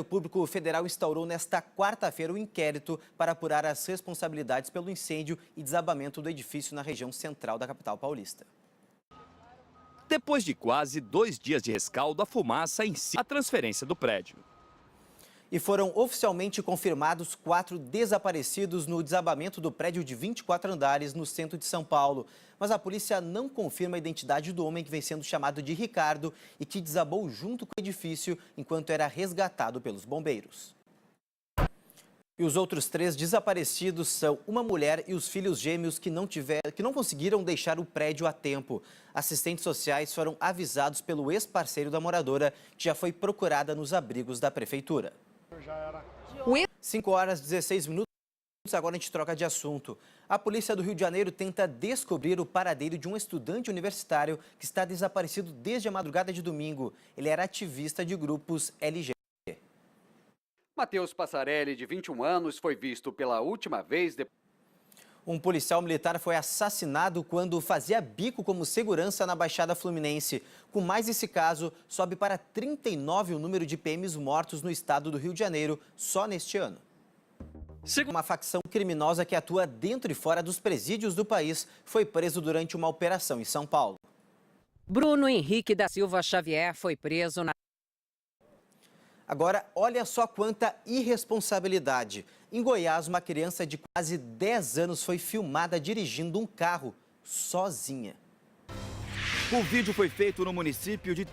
O Público Federal instaurou nesta quarta-feira um inquérito para apurar as responsabilidades pelo incêndio e desabamento do edifício na região central da capital paulista. Depois de quase 2 dias de rescaldo, a fumaça inicia a transferência do prédio. E foram oficialmente confirmados 4 desaparecidos no desabamento do prédio de 24 andares no centro de São Paulo. Mas a polícia não confirma a identidade do homem que vem sendo chamado de Ricardo e que desabou junto com o edifício enquanto era resgatado pelos bombeiros. E os outros 3 desaparecidos são uma mulher e os filhos gêmeos que não conseguiram deixar o prédio a tempo. Assistentes sociais foram avisados pelo ex-parceiro da moradora, que já foi procurada nos abrigos da prefeitura. 5h16, agora a gente troca de assunto. A polícia do Rio de Janeiro tenta descobrir o paradeiro de um estudante universitário que está desaparecido desde a madrugada de domingo. Ele era ativista de grupos LGBT. Matheus Passarelli, de 21 anos, foi visto pela última vez depois. Um policial militar foi assassinado quando fazia bico como segurança na Baixada Fluminense. Com mais esse caso, sobe para 39 o número de PMs mortos no estado do Rio de Janeiro só neste ano. Uma facção criminosa que atua dentro e fora dos presídios do país foi preso durante uma operação em São Paulo. Bruno Henrique da Silva Xavier foi preso na... Agora, olha só quanta irresponsabilidade. Em Goiás, uma criança de quase 10 anos foi filmada dirigindo um carro sozinha. O vídeo foi feito no município de...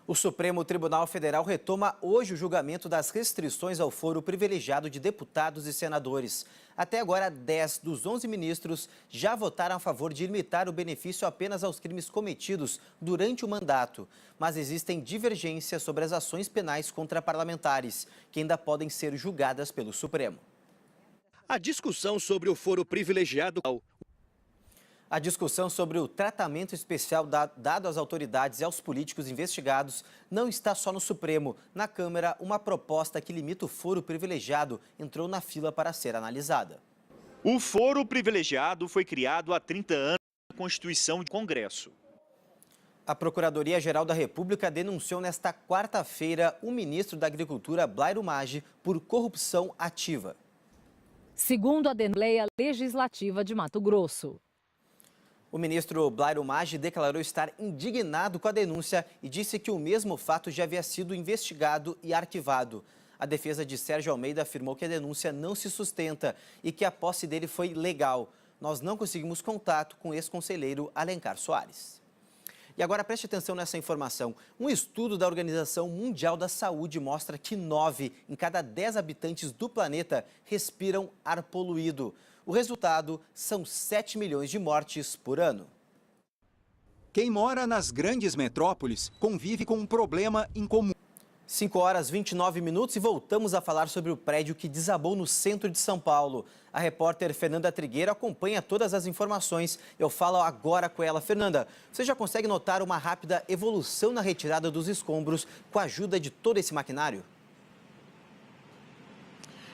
O Supremo Tribunal Federal retoma hoje o julgamento das restrições ao foro privilegiado de deputados e senadores. Até agora, 10 dos 11 ministros já votaram a favor de limitar o benefício apenas aos crimes cometidos durante o mandato. Mas existem divergências sobre as ações penais contra parlamentares, que ainda podem ser julgadas pelo Supremo. A discussão sobre o foro privilegiado... A discussão sobre o tratamento especial dado às autoridades e aos políticos investigados não está só no Supremo. Na Câmara, uma proposta que limita o foro privilegiado entrou na fila para ser analisada. O foro privilegiado foi criado há 30 anos na Constituição do Congresso. A Procuradoria-Geral da República denunciou nesta quarta-feira o ministro da Agricultura, Blairo Maggi, por corrupção ativa. Segundo a Assembleia Legislativa de Mato Grosso. O ministro Blairo Maggi declarou estar indignado com a denúncia e disse que o mesmo fato já havia sido investigado e arquivado. A defesa de Sérgio Almeida afirmou que a denúncia não se sustenta e que a posse dele foi legal. Nós não conseguimos contato com o ex-conselheiro Alencar Soares. E agora preste atenção nessa informação. Um estudo da Organização Mundial da Saúde mostra que 9 em cada 10 habitantes do planeta respiram ar poluído. O resultado são 7 milhões de mortes por ano. Quem mora nas grandes metrópoles convive com um problema em comum. 5h29 e voltamos a falar sobre o prédio que desabou no centro de São Paulo. A repórter Fernanda Trigueiro acompanha todas as informações. Eu falo agora com ela. Fernanda, você já consegue notar uma rápida evolução na retirada dos escombros com a ajuda de todo esse maquinário?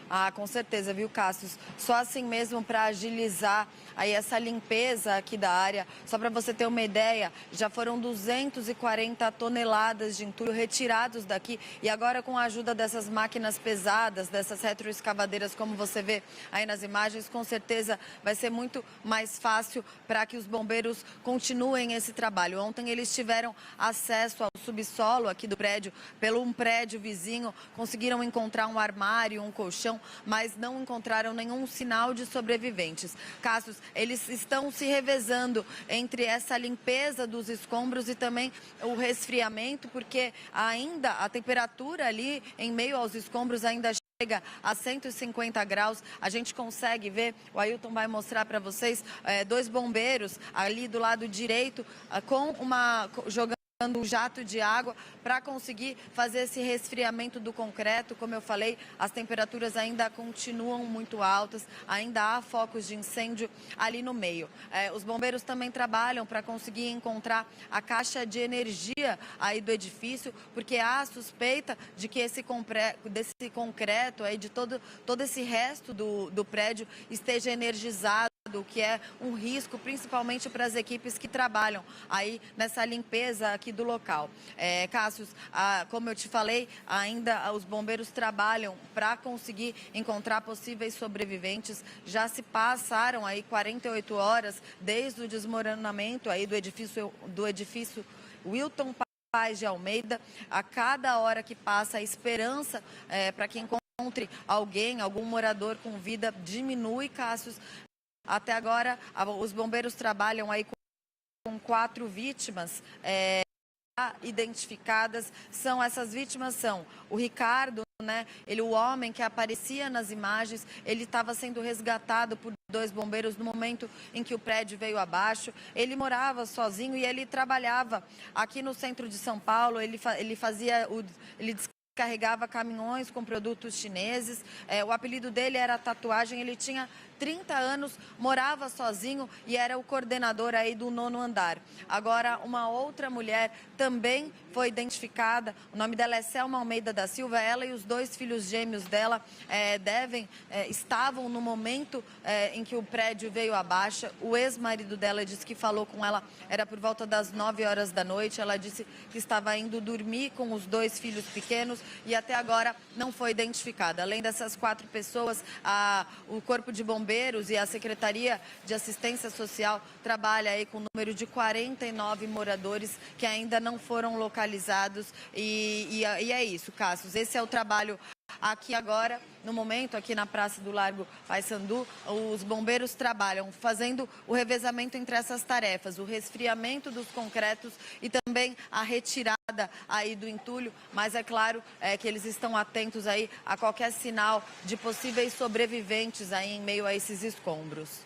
Ah, com certeza, viu, Cassius? Só assim mesmo para agilizar aí essa limpeza aqui da área. Só para você ter uma ideia, já foram 240 toneladas de entulho retirados daqui. E agora, com a ajuda dessas máquinas pesadas, dessas retroescavadeiras, como você vê aí nas imagens, com certeza vai ser muito mais fácil para que os bombeiros continuem esse trabalho. Ontem eles tiveram acesso ao subsolo aqui do prédio, pelo um prédio vizinho, conseguiram encontrar um armário, um colchão, mas não encontraram nenhum sinal de sobreviventes. Cassius, eles estão se revezando entre essa limpeza dos escombros e também o resfriamento, porque ainda a temperatura ali em meio aos escombros ainda chega a 150 graus. A gente consegue ver, o Ailton vai mostrar para vocês, 2 bombeiros ali do lado direito jogando um jato de água para conseguir fazer esse resfriamento do concreto. Como eu falei, as temperaturas ainda continuam muito altas, ainda há focos de incêndio ali no meio. Os bombeiros também trabalham para conseguir encontrar a caixa de energia aí do edifício, porque há a suspeita de que desse concreto aí, de todo esse resto do prédio esteja energizado o que é um risco, principalmente para as equipes que trabalham aí nessa limpeza aqui do local. Cássio, como eu te falei, ainda os bombeiros trabalham para conseguir encontrar possíveis sobreviventes. Já se passaram aí 48 horas desde o desmoronamento aí do edifício Wilton Paz de Almeida. A cada hora que passa, a esperança para que encontre algum morador com vida diminui, Cássio. Até agora, os bombeiros trabalham aí com 4 vítimas identificadas. Essas vítimas são o Ricardo, né? O homem que aparecia nas imagens, ele estava sendo resgatado por 2 bombeiros no momento em que o prédio veio abaixo. Ele morava sozinho e ele trabalhava aqui no centro de São Paulo. Ele descarregava caminhões com produtos chineses. O apelido dele era Tatuagem. Ele tinha 30 anos, morava sozinho e era o coordenador aí do 9º andar. Agora, uma outra mulher também foi identificada. O nome dela é Selma Almeida da Silva. Ela e os 2 filhos gêmeos dela estavam no momento em que o prédio veio abaixo. O ex-marido dela disse que falou com ela, era por volta das 9 horas da noite. Ela disse que estava indo dormir com os 2 filhos pequenos e até agora não foi identificada. Além dessas 4 pessoas, o Corpo de Bombeiros e a Secretaria de Assistência Social trabalha aí com um número de 49 moradores que ainda não foram localizados. E é isso, Cássio. Esse é o trabalho aqui agora, no momento, aqui na Praça do Largo Paissandu. Os bombeiros trabalham fazendo o revezamento entre essas tarefas, o resfriamento dos concretos e também a retirada aí do entulho, mas é claro que eles estão atentos aí a qualquer sinal de possíveis sobreviventes aí em meio a esses escombros.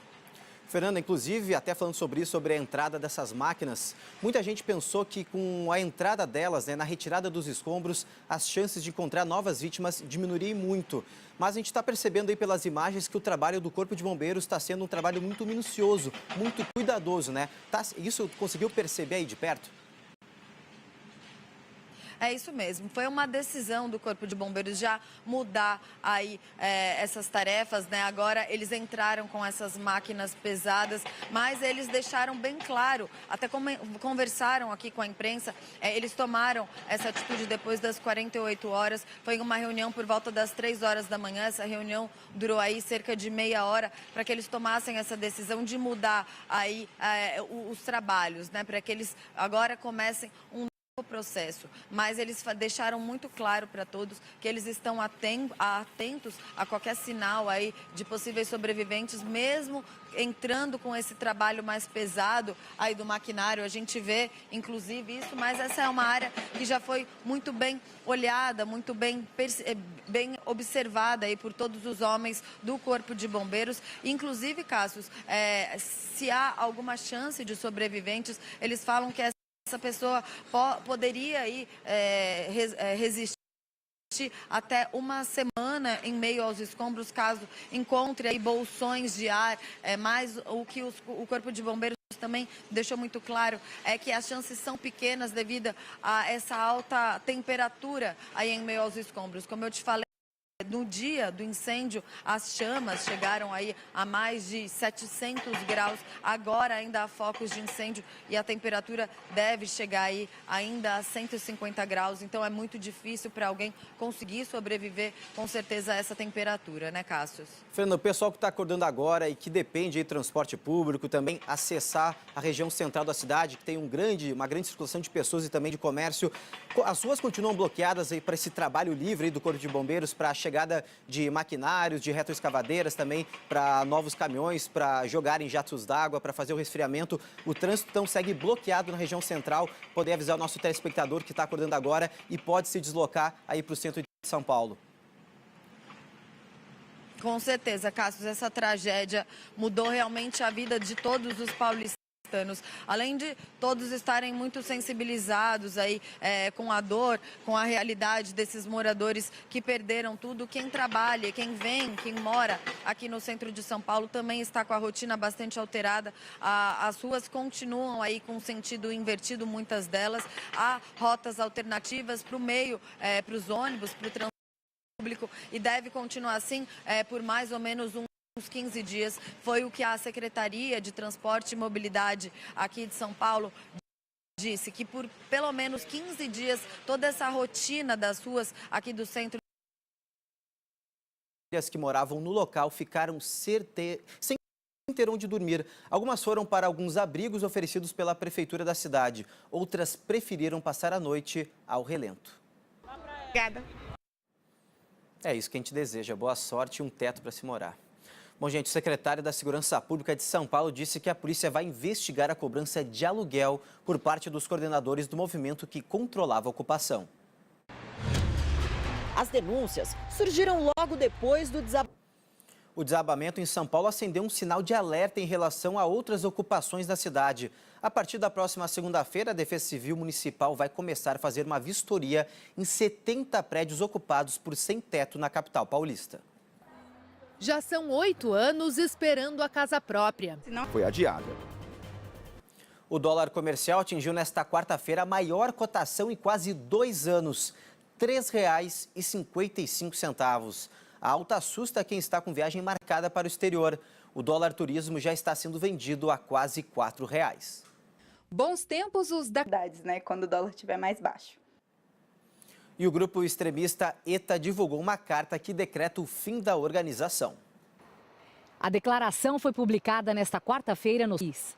Fernanda, inclusive, até falando sobre a entrada dessas máquinas, muita gente pensou que com a entrada delas, na retirada dos escombros, as chances de encontrar novas vítimas diminuiriam muito. Mas a gente está percebendo aí pelas imagens que o trabalho do Corpo de Bombeiros está sendo um trabalho muito minucioso, muito cuidadoso, né? Isso conseguiu perceber aí de perto? É isso mesmo, foi uma decisão do Corpo de Bombeiros já mudar aí essas tarefas, né? Agora eles entraram com essas máquinas pesadas, mas eles deixaram bem claro, até conversaram aqui com a imprensa, eles tomaram essa atitude depois das 48 horas, foi uma reunião por volta das 3 horas da manhã, essa reunião durou aí cerca de meia hora para que eles tomassem essa decisão de mudar aí os trabalhos, né? Para que eles agora comecem um processo, mas eles deixaram muito claro para todos que eles estão atentos a qualquer sinal aí de possíveis sobreviventes, mesmo entrando com esse trabalho mais pesado aí do maquinário. A gente vê, inclusive, isso, mas essa é uma área que já foi muito bem olhada, muito bem observada aí por todos os homens do Corpo de Bombeiros. Inclusive, Cássio, se há alguma chance de sobreviventes, eles falam que essa pessoa poderia aí, resistir até uma semana em meio aos escombros, caso encontre aí bolsões de ar, mas o que o Corpo de Bombeiros também deixou muito claro é que as chances são pequenas devido a essa alta temperatura aí em meio aos escombros. Como eu te falei, no dia do incêndio, as chamas chegaram aí a mais de 700 graus. Agora ainda há focos de incêndio e a temperatura deve chegar aí ainda a 150 graus. Então é muito difícil para alguém conseguir sobreviver, com certeza, a essa temperatura, né, Cássio? Fernando, o pessoal que está acordando agora e que depende de transporte público, também acessar a região central da cidade, que tem uma grande circulação de pessoas e também de comércio, as ruas continuam bloqueadas aí para esse trabalho livre aí do Corpo de Bombeiros, para a chegada de maquinários, de retroescavadeiras também, para novos caminhões, para jogarem jatos d'água, para fazer o resfriamento. O trânsito então segue bloqueado na região central. Poder avisar o nosso telespectador que está acordando agora e pode se deslocar aí para o centro de São Paulo. Com certeza, Cássio, essa tragédia mudou realmente a vida de todos os paulistanos. Além de todos estarem muito sensibilizados aí com a dor, com a realidade desses moradores que perderam tudo, quem trabalha, quem mora aqui no centro de São Paulo também está com a rotina bastante alterada. As ruas continuam aí com sentido invertido, muitas delas. Há rotas alternativas para o meio, para os ônibus, para o transporte público, e deve continuar assim por mais ou menos um Uns 15 dias foi o que a Secretaria de Transporte e Mobilidade aqui de São Paulo disse, que por pelo menos 15 dias toda essa rotina das ruas aqui do centro que moravam no local ficaram sem ter onde dormir. Algumas foram para alguns abrigos oferecidos pela prefeitura da cidade. Outras preferiram passar a noite ao relento. Obrigada. É isso que a gente deseja. Boa sorte e um teto para se morar. Bom, gente, o secretário da Segurança Pública de São Paulo disse que a polícia vai investigar a cobrança de aluguel por parte dos coordenadores do movimento que controlava a ocupação. As denúncias surgiram logo depois do desabamento. O desabamento em São Paulo acendeu um sinal de alerta em relação a outras ocupações da cidade. A partir da próxima segunda-feira, a Defesa Civil Municipal vai começar a fazer uma vistoria em 70 prédios ocupados por sem-teto na capital paulista. Já são 8 anos esperando a casa própria. Foi adiada. O dólar comercial atingiu nesta quarta-feira a maior cotação em quase 2 anos, R$ 3,55. A alta assusta quem está com viagem marcada para o exterior. O dólar turismo já está sendo vendido a quase R$ 4,00. Bons tempos os da... né? Quando o dólar estiver mais baixo. E o grupo extremista ETA divulgou uma carta que decreta o fim da organização. A declaração foi publicada nesta quarta-feira no país.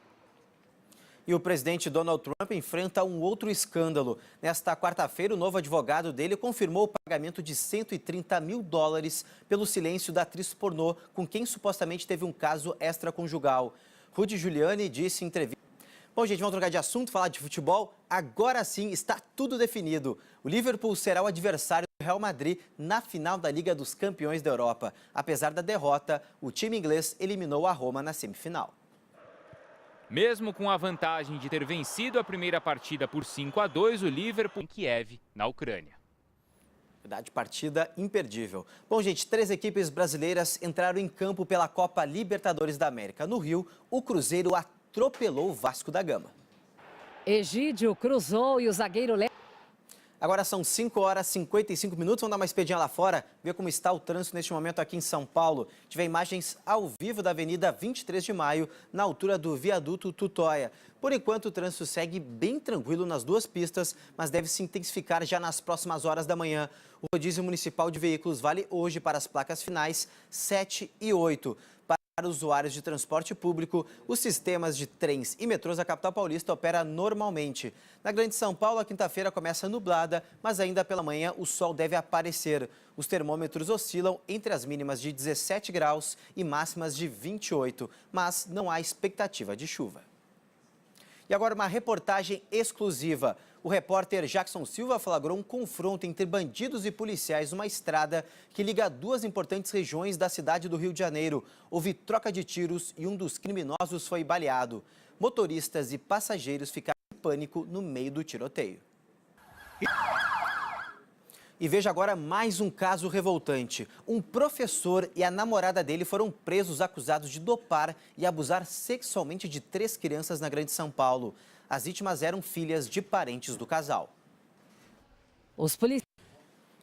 E o presidente Donald Trump enfrenta um outro escândalo. Nesta quarta-feira, o novo advogado dele confirmou o pagamento de $130 mil pelo silêncio da atriz pornô, com quem supostamente teve um caso extraconjugal. Rudy Giuliani disse em entrevista... Bom, gente, vamos trocar de assunto, falar de futebol. Agora sim está tudo definido. O Liverpool será o adversário do Real Madrid na final da Liga dos Campeões da Europa. Apesar da derrota, o time inglês eliminou a Roma na semifinal. Mesmo com a vantagem de ter vencido a primeira partida por 5-2, o Liverpool em Kiev, na Ucrânia. Verdade, partida imperdível. Bom, gente, 3 equipes brasileiras entraram em campo pela Copa Libertadores da América. No Rio, o Cruzeiro atropelou o Vasco da Gama. Egídio cruzou e o zagueiro... Agora são 5h55. Vamos dar uma espiadinha lá fora, ver como está o trânsito neste momento aqui em São Paulo. Tive imagens ao vivo da Avenida 23 de Maio, na altura do viaduto Tutóia. Por enquanto, o trânsito segue bem tranquilo nas 2 pistas, mas deve se intensificar já nas próximas horas da manhã. O rodízio municipal de veículos vale hoje para as placas finais 7 e 8. Para usuários de transporte público, os sistemas de trens e metrôs da capital paulista operam normalmente. Na Grande São Paulo, a quinta-feira começa nublada, mas ainda pela manhã o sol deve aparecer. Os termômetros oscilam entre as mínimas de 17 graus e máximas de 28, mas não há expectativa de chuva. E agora uma reportagem exclusiva. O repórter Jackson Silva flagrou um confronto entre bandidos e policiais numa estrada que liga 2 importantes regiões da cidade do Rio de Janeiro. Houve troca de tiros e um dos criminosos foi baleado. Motoristas e passageiros ficaram em pânico no meio do tiroteio. E veja agora mais um caso revoltante. Um professor e a namorada dele foram presos acusados de dopar e abusar sexualmente de 3 crianças na Grande São Paulo. As vítimas eram filhas de parentes do casal.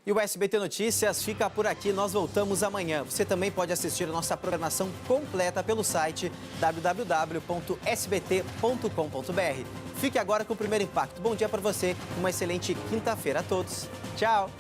E o SBT Notícias fica por aqui. Nós voltamos amanhã. Você também pode assistir a nossa programação completa pelo site www.sbt.com.br. Fique agora com o Primeiro Impacto. Bom dia para você. Uma excelente quinta-feira a todos. Tchau.